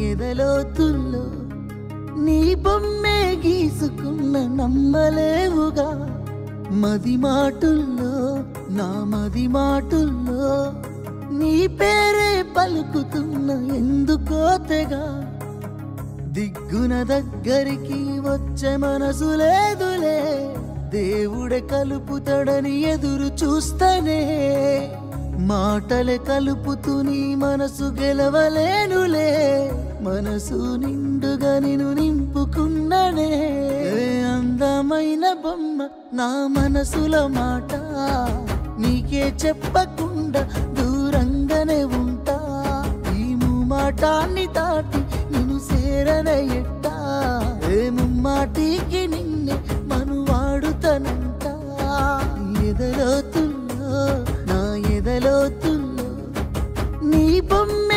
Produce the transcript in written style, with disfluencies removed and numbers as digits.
ఎదలోతుల్లో నీ బొమ్మే గీసుకున్న నమ్మలేవుగా మది మాటుల్లో నా మది మాటుల్లో నీ పేరే పలుకుతున్న ఎందుకో తెగా దిగ్గున దగ్గరికి వచ్చే మనసు లేదులే దేవుడే కలుపుతాడని ఎదురు చూస్తనే మాటలే కలుపుతూ నీ మనసు గెలవలేనులే మనసు నిండుగా నిన్ను నింపుకున్ననే అందమైన బొమ్మ నా మనసులో మాట నీకే చెప్పకుండా దూరంగానే ఉంటా ఈ మాటాన్ని దాటి నిన్ను సేరనే ఎట్టా ముమ్మాటికి నిన్నే మనువాడుతనంట ఎదలోతుల్లో నా ఎదలోతుల్లో నీ బొమ్మ